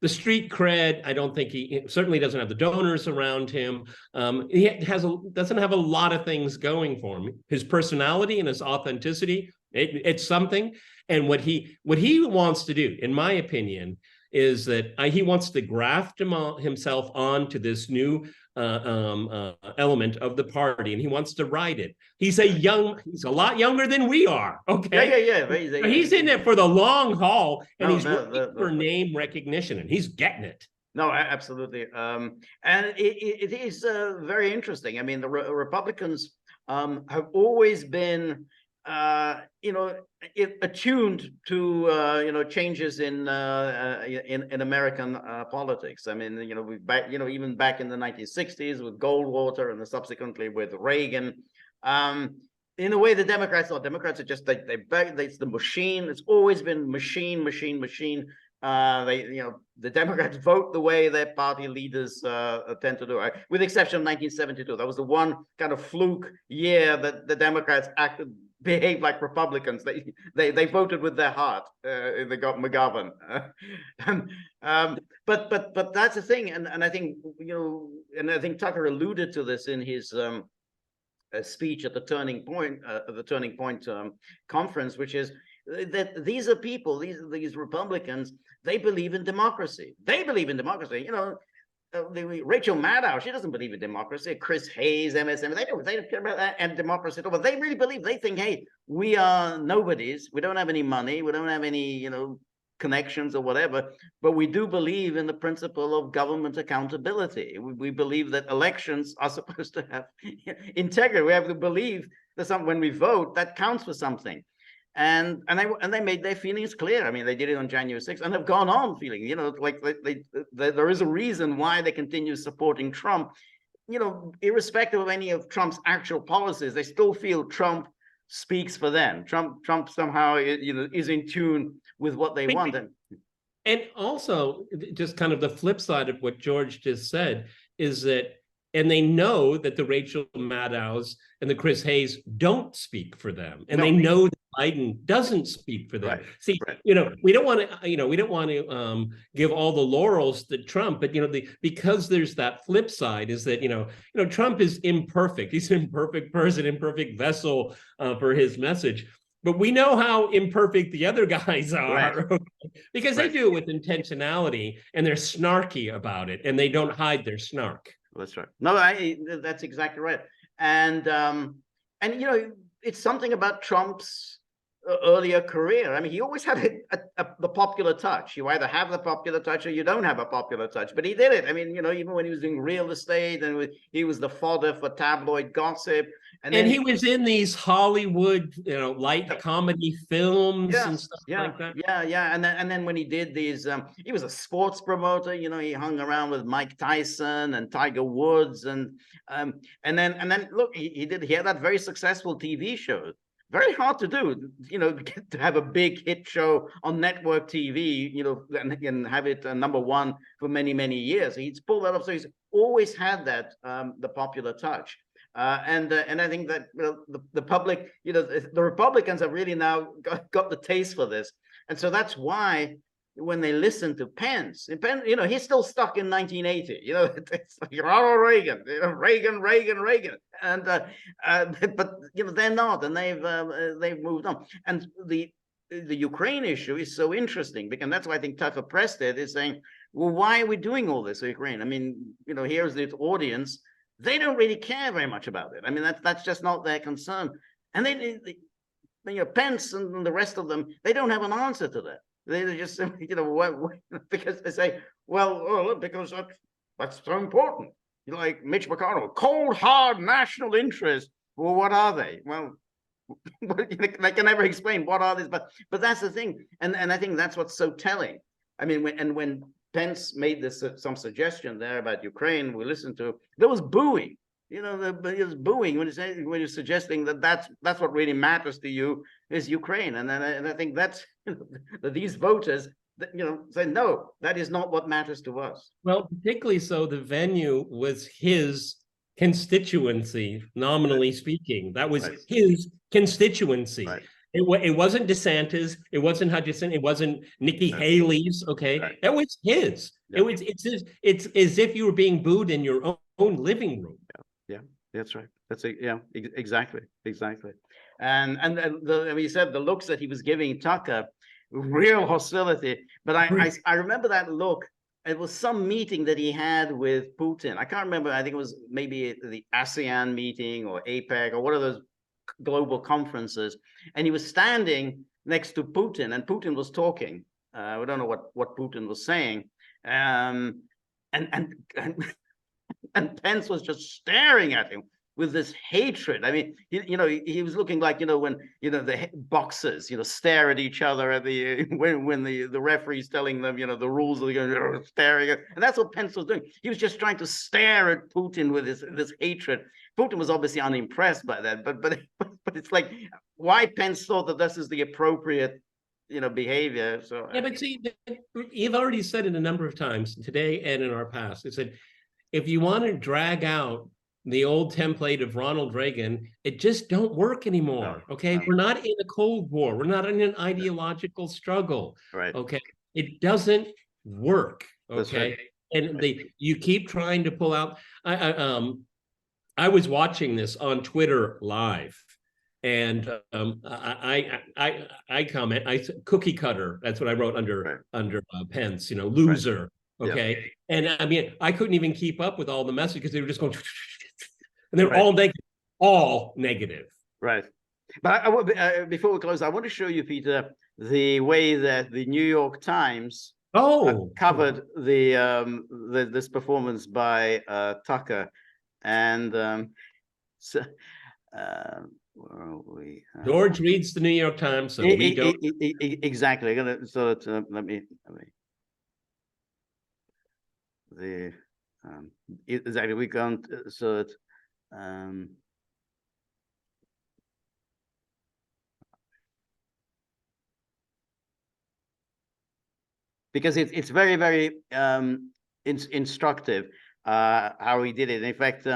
The street cred, I don't think he certainly doesn't have the donors around him. He doesn't have a lot of things going for him. His personality and his authenticity, it's something. And what he wants to do, in my opinion, is that he wants to graft himself onto this new element of the party, and he wants to ride it. He's a lot younger than we are. Okay. Yeah. He's in it for the long haul, and he's looking for name recognition, and he's getting it. No, absolutely. And it is very interesting. I mean, the Republicans have always been, attuned to, changes in American politics. I mean, even back in the 1960s with Goldwater and then subsequently with Reagan. In a way, the Democrats are just it's the machine. It's always been machine. The Democrats vote the way their party leaders tend to do, with the exception of 1972. That was the one kind of fluke year that the Democrats behaved like Republicans. They voted with their heart. They got McGovern. But that's the thing, and I think and I think Tucker alluded to this in his a speech at the Turning Point conference, which is that these are people, these Republicans, they believe in democracy. Rachel Maddow, she doesn't believe in democracy. Chris Hayes, MSM, they don't care about that and democracy at all. But they really believe. They think, hey, we are nobodies. We don't have any money. We don't have any, connections or whatever, but we do believe in the principle of government accountability. We believe that elections are supposed to have integrity. We have to believe that when we vote, that counts for something. And they made their feelings clear. I mean, they did it on January 6th and have gone on feeling, like there is a reason why they continue supporting Trump, irrespective of any of Trump's actual policies. They still feel Trump speaks for them. Trump somehow, is in tune with what they want. And also, just kind of the flip side of what George just said is that, and they know that the Rachel Maddows and the Chris Hayes don't speak for them, and they know that Biden doesn't speak for them. Right. See, we don't want to, give all the laurels to Trump, but because there's that flip side is that Trump is imperfect. He's an imperfect person, imperfect vessel for his message. But we know how imperfect the other guys are, right. Because they do it with intentionality, and they're snarky about it, and they don't hide their snark. That's right. No, that's exactly right. And it's something about Trump's earlier career. I mean, he always had the popular touch. You either have the popular touch or you don't have a popular touch. But he did it. I mean, even when he was doing real estate, and he was the fodder for tabloid gossip. And he was in these Hollywood, light comedy films and stuff like that. Yeah. And then when he did these, he was a sports promoter. He hung around with Mike Tyson and Tiger Woods, and then look, he had that very successful TV show. Very hard to do, to have a big hit show on network TV, and have it number one for many, many years. He's pulled that off. So he's always had that, the popular touch. And I think that the public, the Republicans have really now got the taste for this. And so that's why when they listen to Pence, he's still stuck in 1980. It's like Ronald Reagan, Reagan. And but they're not, and they've moved on. And the Ukraine issue is so interesting, because that's why I think Tucker pressed it, is saying, well, why are we doing all this with Ukraine? I mean, here's the audience. They don't really care very much about it. I mean, that's just not their concern. And they Pence and the rest of them, they don't have an answer to that. They just simply, because they say, well, because that's so important. Like Mitch McConnell, cold, hard national interests. Well, what are they? Well, they can never explain what are these, but that's the thing. And I think that's what's so telling. I mean, when Pence made some suggestion there about Ukraine, we listened to, there was booing. There's booing when you're suggesting that's what really matters to you is Ukraine, and I think that's that these voters, say no, that is not what matters to us. Well, particularly so, the venue was his constituency, nominally speaking. That was his constituency. Right. It wasn't DeSantis, it wasn't Hutchinson, it wasn't Nikki Haley's. Okay, that was his. Yeah. It's as if you were being booed in your own living room. Yeah, that's right. Exactly. And he said the looks that he was giving Tucker, real hostility. But I remember that look. It was some meeting that he had with Putin. I can't remember. I think it was maybe the ASEAN meeting or APEC or one of those global conferences. And he was standing next to Putin, and Putin was talking. We don't know what Putin was saying. And Pence was just staring at him with this hatred. I mean, he was looking like, when, the boxers, stare at each other at the, when the referee's telling them, the rules are going, staring at, and that's what Pence was doing. He was just trying to stare at Putin with this hatred. Putin was obviously unimpressed by that, but it's like, why Pence thought that this is the appropriate, behavior. So yeah, but see, you've already said it a number of times today and in our past. It said, if you want to drag out the old template of Ronald Reagan, it just don't work anymore. Okay, no. We're not in a Cold War. We're not in an ideological struggle. Right. Okay, it doesn't work. Okay, right. And you keep trying to pull out. I was watching this on Twitter live, and I comment. I cookie cutter. That's what I wrote under Pence. Loser. Right. Okay. Yep. And I mean, I couldn't even keep up with all the messages because they were just going, and they're Right. all negative. Right. But before we close, I want to show you, Peter, the way that the New York Times covered this performance by Tucker, and so where are we? George reads the New York Times, so we don't. Exactly. Let me. Exactly, we can't, so it, because it's very, very instructive how he did it. In fact,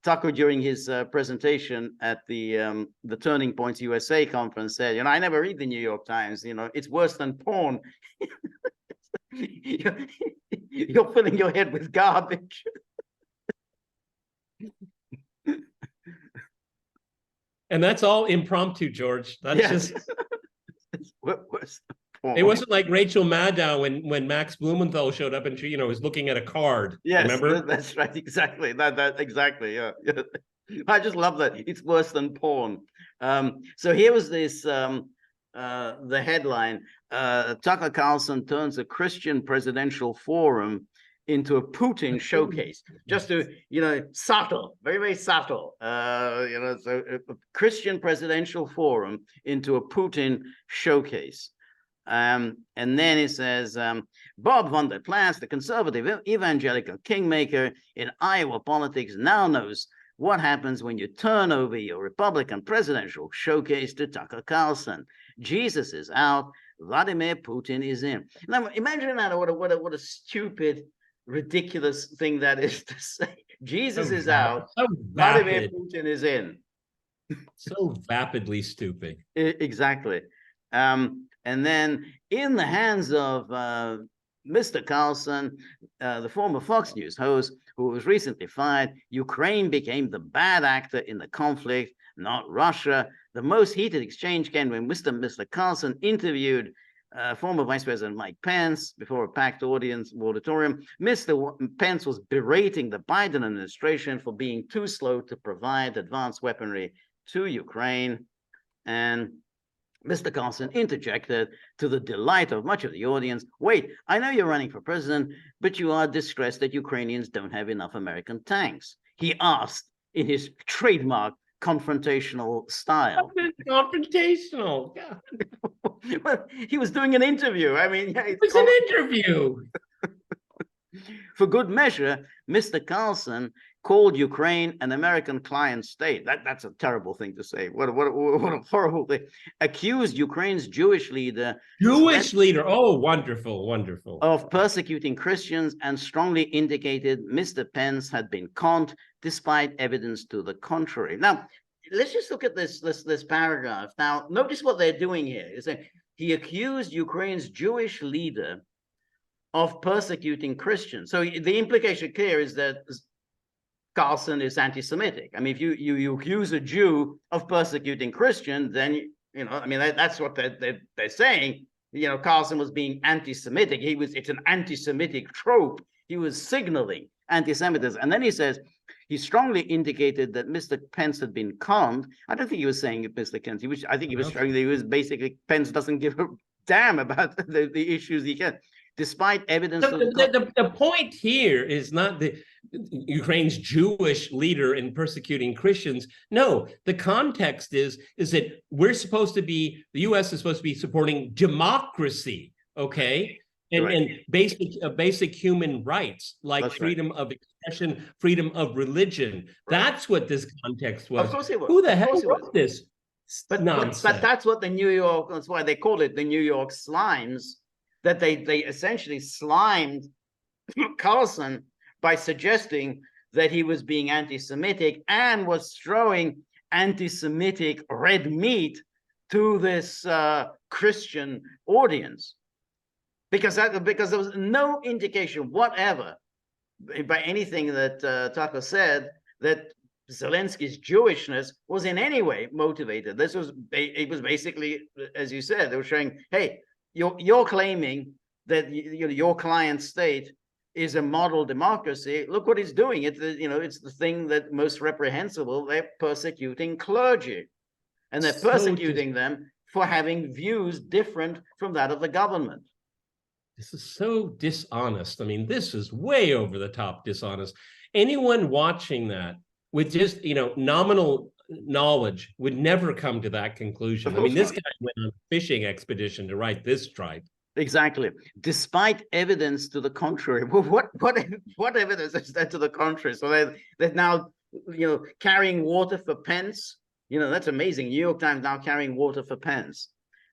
Tucker, during his presentation at the Turning Points USA conference, said, I never read the New York Times, it's worse than porn. You're filling your head with garbage. And that's all impromptu, George. That's just. It wasn't like Rachel Maddow when Max Blumenthal showed up and she, was looking at a card. Yes, remember? That's right. Exactly. That exactly. Yeah. I just love that. It's worse than porn. So here was this. The headline: Tucker Carlson turns a Christian presidential forum into a Putin showcase. Just to, subtle, very, very subtle. So a Christian presidential forum into a Putin showcase. And then it says, Bob von der Plaats, the conservative evangelical kingmaker in Iowa politics, now knows what happens when you turn over your Republican presidential showcase to Tucker Carlson. Jesus is out, Vladimir Putin is in. Now imagine that, what a stupid, ridiculous thing that is to say. Jesus is out, Vladimir Putin is in. So vapidly stupid. Exactly. And then in the hands of Mr. Carlson, the former Fox News host, who was recently fired, Ukraine became the bad actor in the conflict, not Russia. The most heated exchange came when Mr. Carlson interviewed former Vice President Mike Pence before a packed auditorium. Mr. Pence was berating the Biden administration for being too slow to provide advanced weaponry to Ukraine. And Mr. Carlson interjected, to the delight of much of the audience, wait, I know you're running for president, but you are distressed that Ukrainians don't have enough American tanks. He asked in his trademark confrontational style. Confrontational. Yeah. Well, he was doing an interview. I mean, yeah, it was an interview. For good measure, Mr. Carlson called Ukraine an American client state. That's a terrible thing to say. What a horrible thing. Accused Ukraine's Jewish leader. Oh, wonderful. Of persecuting Christians, and strongly indicated Mr. Pence had been conned despite evidence to the contrary. Now, let's just look at this paragraph. Now, notice what they're doing here. Is that he accused Ukraine's Jewish leader of persecuting Christians. So the implication here is that Carlson is anti-Semitic. I mean, if you accuse a Jew of persecuting Christians, then that's what they're saying. Carlson was being anti-Semitic. It's an anti-Semitic trope. He was signaling anti-Semitism. And then he says he strongly indicated that Mr. Pence had been conned. I don't think he was saying Mr. Pence. I think he was basically, Pence doesn't give a damn about the issues he can. despite evidence. So the point here is not the Ukraine's Jewish leader in persecuting Christians. No, the context is that we're supposed to be, the U.S. is supposed to be supporting democracy, okay? And basic human rights like That's freedom of expression, freedom of religion. That's what this context was. Of course it was. Who the hell wrote this nonsense? But that's what the New York, that's why they call it the New York Slimes, that they essentially slimed Carlson by suggesting that he was being anti-Semitic and was throwing anti-Semitic red meat to this Christian audience. Because there was no indication whatever by anything that Tucker said that Zelensky's Jewishness was in any way motivated. It was basically, as you said, they were showing, hey, you're claiming that your client state is a model democracy. Look what it's doing. It's the thing that most reprehensible. They're persecuting clergy, and they're persecuting them for having views different from that of the government. This is so dishonest. I mean, this is way over the top dishonest. Anyone watching that with just, nominal knowledge would never come to that conclusion. I mean, this guy went on a fishing expedition to write this tripe. Exactly. Despite evidence to the contrary. Well, what evidence is there to the contrary? So they're now, carrying water for Pence. That's amazing. New York Times now carrying water for Pence.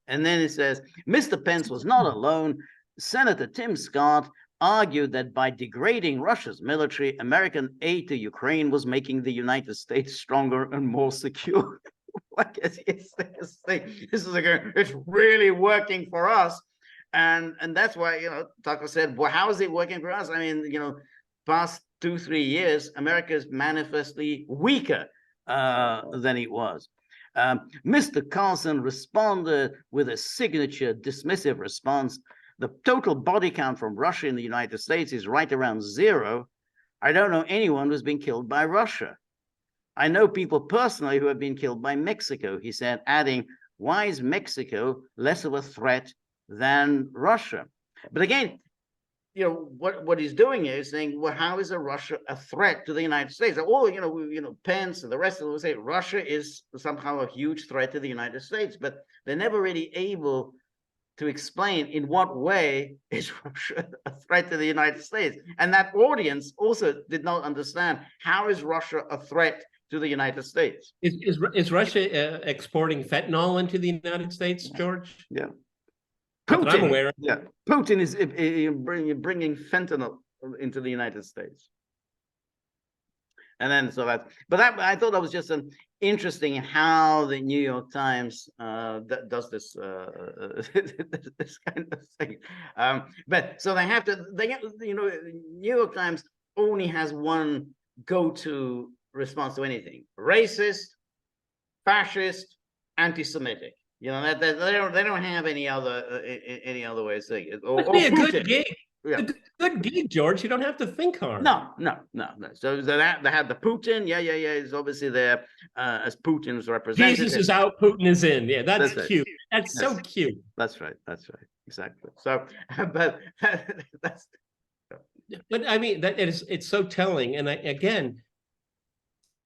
And then it says, Mr. Pence was not alone. Senator Tim Scott argued that by degrading Russia's military, American aid to Ukraine was making the United States stronger and more secure. It's really working for us. And that's why, Tucker said, well, how is it working for us? I mean, past 2-3 years, America is manifestly weaker than it was. Mr. Carlson responded with a signature dismissive response. The total body count from Russia in the United States is right around 0. I don't know anyone who's been killed by Russia. I know people personally who have been killed by Mexico, he said, adding, why is Mexico less of a threat than Russia? But again, what he's doing is saying, well, how is Russia a threat to the United States? All, Pence and the rest of them will say Russia is somehow a huge threat to the United States, but they're never really able to explain in what way is Russia a threat to the United States. And that audience also did not understand, how is Russia a threat to the United States? Is Russia exporting fentanyl into the United States, George? Yeah. Putin, I'm aware of. Yeah, Putin is bringing fentanyl into the United States. And then I thought that was just an interesting how the New York Times does this this kind of thing. But so New York Times only has one go-to response to anything: racist, fascist, anti-Semitic. They don't have any other way of saying it. It'd be a good gig. Yeah. A good gig, George. You don't have to think hard. No. So they had the Putin. Yeah. It's obviously there as Putin's representative. Jesus is out, Putin is in. Yeah, that's cute. That's so cute. That's right. Exactly. So, but that's. But I mean, it's so telling. And again,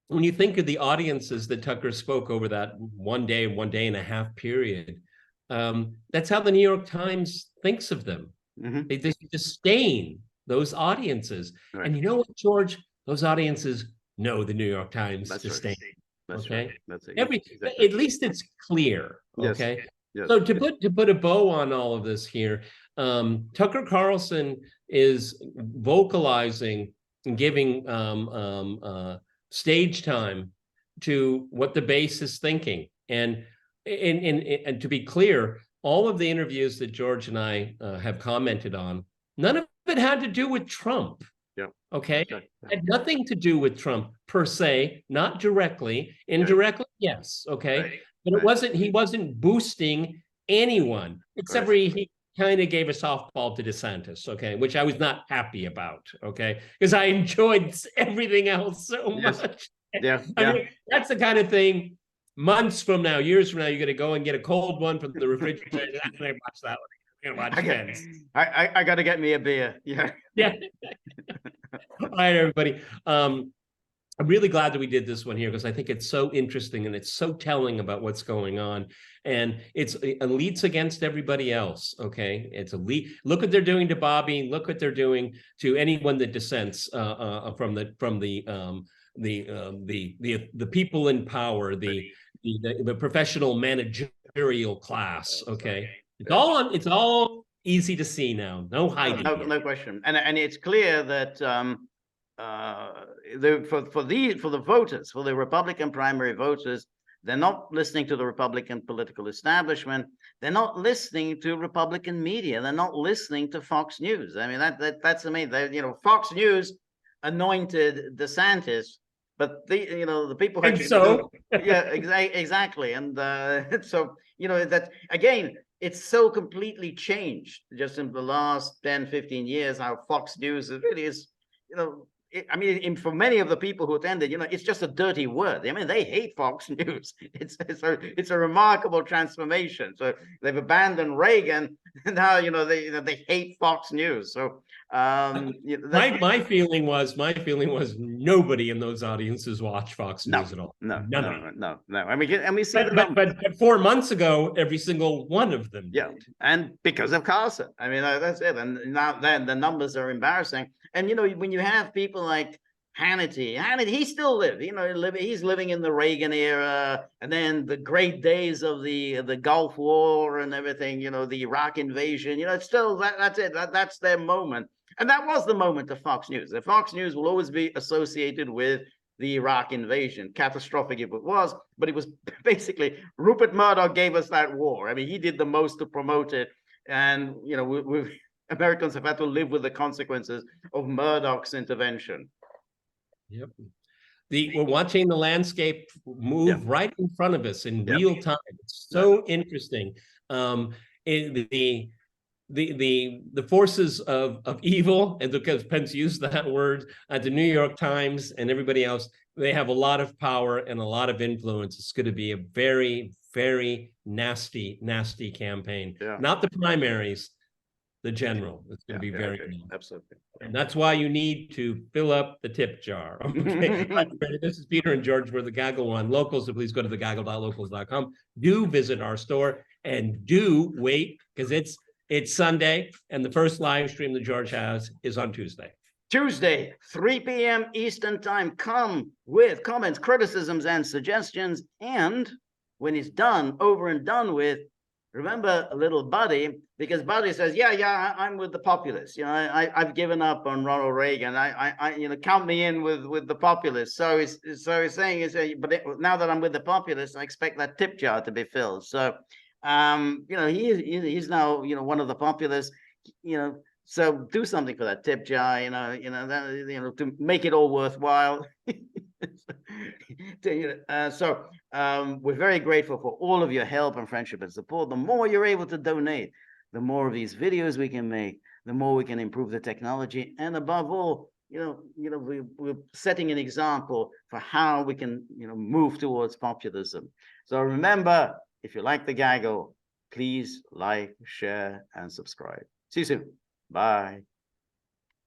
when you think of the audiences that Tucker spoke over that 1 day and a half period, that's how the New York Times thinks of them. Mm-hmm. They disdain those audiences. Right. And you know what, George? Those audiences know the New York Times disdain. Right. That's okay. Right. That's exactly. At least it's clear. Okay. Yes. So to put a bow on all of this here, Tucker Carlson is vocalizing and giving stage time to what the base is thinking. And to be clear, all of the interviews that George and I have commented on, none of it had to do with Trump. Yeah. Okay. Had nothing to do with Trump per se, not directly. Indirectly, yes. Okay. Right. But it wasn't. He wasn't boosting anyone except for he kind of gave a softball to DeSantis. Okay, which I was not happy about. Okay, because I enjoyed everything else so much. Yeah. I mean, that's the kind of thing. Months from now, years from now, you're going to go and get a cold one from the refrigerator and watch that one. We're gonna watch I Pence. got to get me a beer. Yeah. Yeah. All right, everybody. I'm really glad that we did this one here because I think it's so interesting and it's so telling about what's going on. And it's elites against everybody else. Okay, it's elite. Look what they're doing to Bobby. Look what they're doing to anyone that dissents from the people in power, the professional managerial class. Okay, it's all easy to see now. No hiding. No question. And it's clear that for the voters, for the Republican primary voters, they're not listening to the Republican political establishment. They're not listening to Republican media. They're not listening to Fox News. I mean, that's amazing. Fox News anointed DeSantis, but the people who exactly. And so that again, it's so completely changed just in the last 10, 15 years. How Fox News really is, for many of the people who attended, it's just a dirty word. I mean, they hate Fox News. It's a remarkable transformation. So they've abandoned Reagan, and now they hate Fox News. So my feeling was nobody in those audiences watched Fox News at all. No. I mean, and we see but 4 months ago, every single one of them. Yeah, and because of Carlson. I mean, that's it. And now then the numbers are embarrassing. And when you have people like Hannity, he still lives. He's living in the Reagan era, and then the great days of the Gulf War and everything. The Iraq invasion. It's still that's it. That's their moment, and that was the moment of Fox News. The Fox News will always be associated with the Iraq invasion, catastrophic if it was, but it was basically Rupert Murdoch gave us that war. I mean, he did the most to promote it, and Americans have had to live with the consequences of Murdoch's intervention. Yep. We're watching the landscape move right in front of us in real time. It's so interesting. The forces of evil, and because Pence used that word at the New York Times and everybody else, they have a lot of power and a lot of influence. It's going to be a very, very nasty, nasty campaign. Yeah. Not the primaries, the general. It's going to be very absolutely. And that's why you need to fill up the tip jar. Okay. This is Peter and George. We're the Gaggle One Locals. So please go to thegaggle.locals.com. Do visit our store and do wait, because it's Sunday, and the first live stream that George has is on Tuesday. Tuesday, 3 p.m. Eastern Time. Come with comments, criticisms, and suggestions. And when it's over and done with, remember a little Buddy, because Buddy says, yeah, I'm with the populists. I've given up on Ronald Reagan. I count me in with the populists. So he's saying, but now that I'm with the populists, I expect that tip jar to be filled. So, he's now, one of the populists, so do something for that tip jar, to make it all worthwhile. We're very grateful for all of your help and friendship and support. The more you're able to donate, the more of these videos we can make, the more we can improve the technology, and above all, we're setting an example for how we can, move towards populism. So remember, if you like the Gaggle, please like, share, and subscribe. See you soon. Bye.